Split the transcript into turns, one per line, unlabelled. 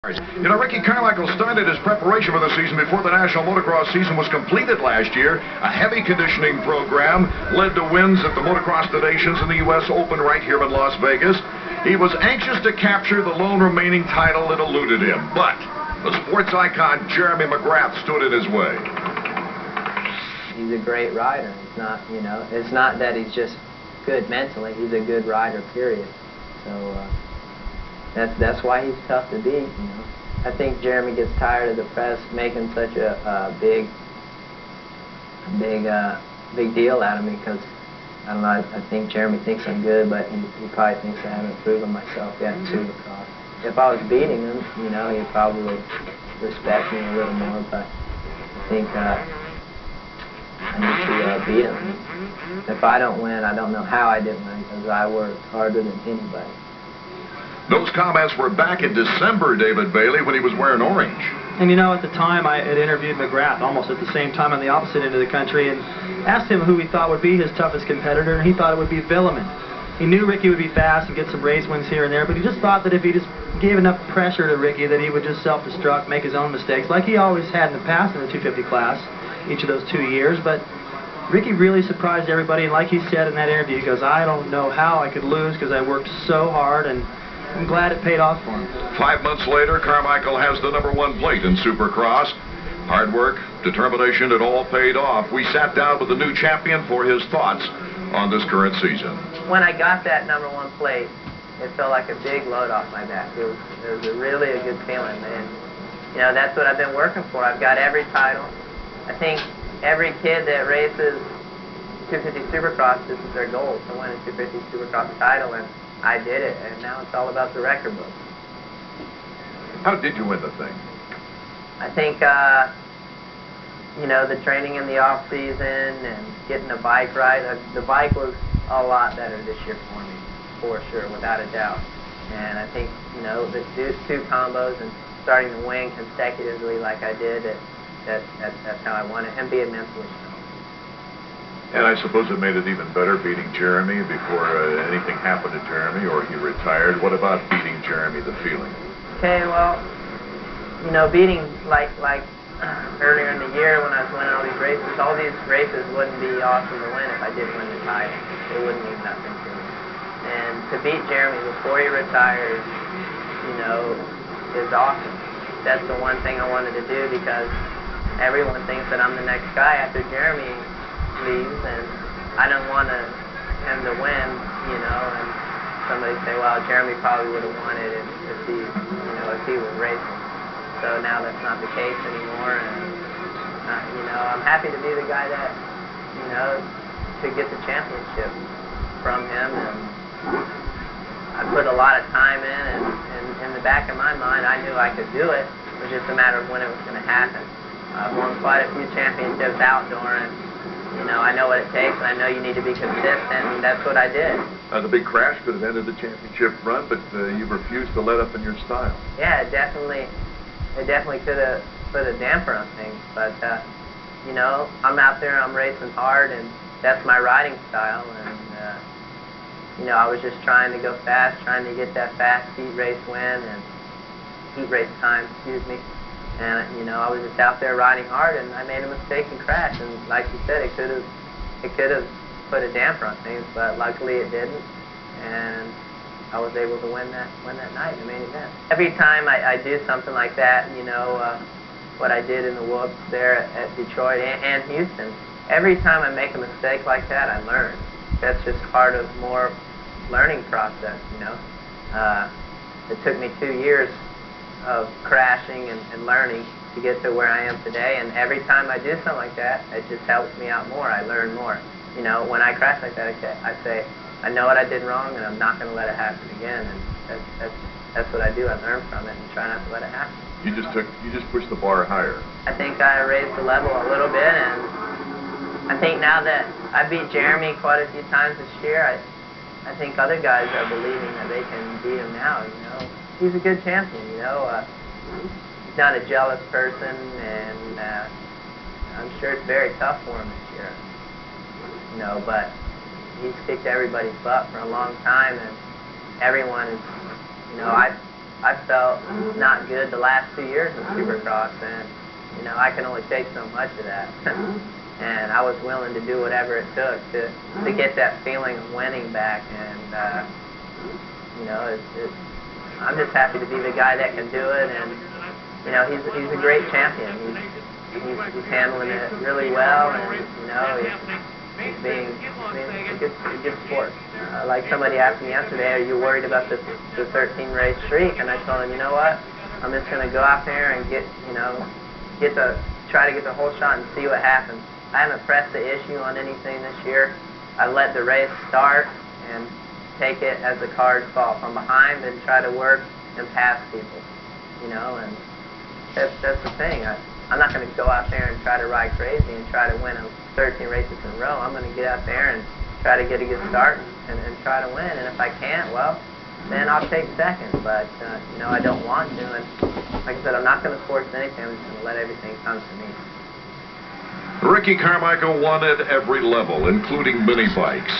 You know, Ricky Carmichael started his preparation for the season before the National Motocross season was completed last year. A heavy conditioning program led to wins at the Motocross Nations and the U.S. Open right here in Las Vegas. He was anxious to capture the lone remaining title that eluded him, but the sports icon Jeremy McGrath stood in his way.
He's a great rider. It's not, you know, it's not that he's just good mentally. He's a good rider, period. So that's why he's tough to beat. You know, I think Jeremy gets tired of the press making such a big deal out of me because I don't know. I think Jeremy thinks I'm good, but he probably thinks I haven't proven myself yet in Supercross. If I was beating him, you know, he'd probably respect me a little more. But I think I need to beat him. If I don't win, I don't know how I didn't win because I worked harder than anybody.
Those comments were back in December, David Bailey, when he was wearing orange.
And you know, at the time, I had interviewed McGrath almost at the same time on the opposite end of the country and asked him who he thought would be his toughest competitor, and he thought it would be Villeman. He knew Ricky would be fast and get some race wins here and there, but he just thought that if he just gave enough pressure to Ricky that he would just self-destruct, make his own mistakes, like he always had in the past in the 250 class, each of those 2 years. But Ricky really surprised everybody, and like he said in that interview, he goes, I don't know how I could lose because I worked so hard, and I'm glad it paid off for him. 5 months later, Carmichael has the #1 plate in Supercross. Hard work, determination, it all paid off. We sat down with the new champion for his thoughts on this current season.
When I got that #1 plate, it felt like a big load off my back. It was really a good feeling, man. You know, that's what I've been working for. I've got every title. I think every kid that races 250 Supercross, this is their goal, to win a 250 Supercross title, and I did it, and now it's all about the record book.
How did you win the thing?
I think, you know, the training in the off-season and getting a bike right. The bike was a lot better this year for me, for sure, without a doubt. And I think, you know, the two combos and starting to win consecutively like I did, that's how I won it, and being mentally strong.
And I suppose it made it even better beating Jeremy before anything happened to Jeremy or he retired. What about beating Jeremy, the feeling? Okay,
well, you know, beating like earlier in the year when I was winning all these races wouldn't be awesome to win if I didn't win the title. It wouldn't mean nothing to me. And to beat Jeremy before he retires, you know, is awesome. That's the one thing I wanted to do because everyone thinks that I'm the next guy after Jeremy leaves, and I don't want him to win, you know, and somebody say, well, Jeremy probably would have won it if he was racing. So now that's not the case anymore, and, you know, I'm happy to be the guy that, you know, to get the championship from him, and I put a lot of time in, and in the back of my mind, I knew I could do it. It was just a matter of when it was going to happen. I've won quite a few championships outdoor, and you know, I know what it takes, and I know you need to be consistent, and that's what I did.
The big crash could have ended the championship run, but you refused to let up in your style.
Yeah, it definitely could have put a damper on things, but, you know, I'm out there, I'm racing hard, and that's my riding style, and, you know, I was just trying to go fast, trying to get that fast heat race win, and heat race time, excuse me. And, you know, I was just out there riding hard, and I made a mistake and crashed. And like you said, it could have put a damper on things, but luckily it didn't. And I was able to win that night in the main event. Every time I do something like that, you know, what I did in the whoops there at Detroit and Houston, every time I make a mistake like that, I learn. That's just part of more learning process, you know. It took me 2 years of crashing and learning to get to where I am today, and every time I do something like that, it just helps me out more. I learn more. You know, when I crash like that, I say, I know what I did wrong, and I'm not going to let it happen again. And that's what I do. I learn from it and try not to let it happen.
You just pushed the bar higher.
I think I raised the level a little bit, and I think now that I beat Jeremy quite a few times this year, I think other guys are believing that they can beat him now. You know, he's a good champion. You know, he's not a jealous person, and I'm sure it's very tough for him this year. You know, but he's kicked everybody's butt for a long time, and everyone is, you know, I felt not good the last 2 years in Supercross, and you know, I can only take so much of that. And I was willing to do whatever it took to get that feeling of winning back. And you know, I'm just happy to be the guy that can do it. And you know, he's a great champion. He's handling it really well, and you know, he's being a good sport. Like somebody asked me yesterday, are you worried about the 13 race streak? And I told him, you know what? I'm just going to go out there and try to get the whole shot and see what happens. I haven't pressed the issue on anything this year. I let the race start and take it as the cards fall from behind and try to work and pass people. You know, and that's the thing. I'm not going to go out there and try to ride crazy and try to win 13 races in a row. I'm going to get out there and try to get a good start and try to win. And if I can't, well, then I'll take second. But, you know, I don't want to. And like I said, I'm not going to force anything. I'm just going to let everything come to me.
Ricky Carmichael won at every level, including mini bikes.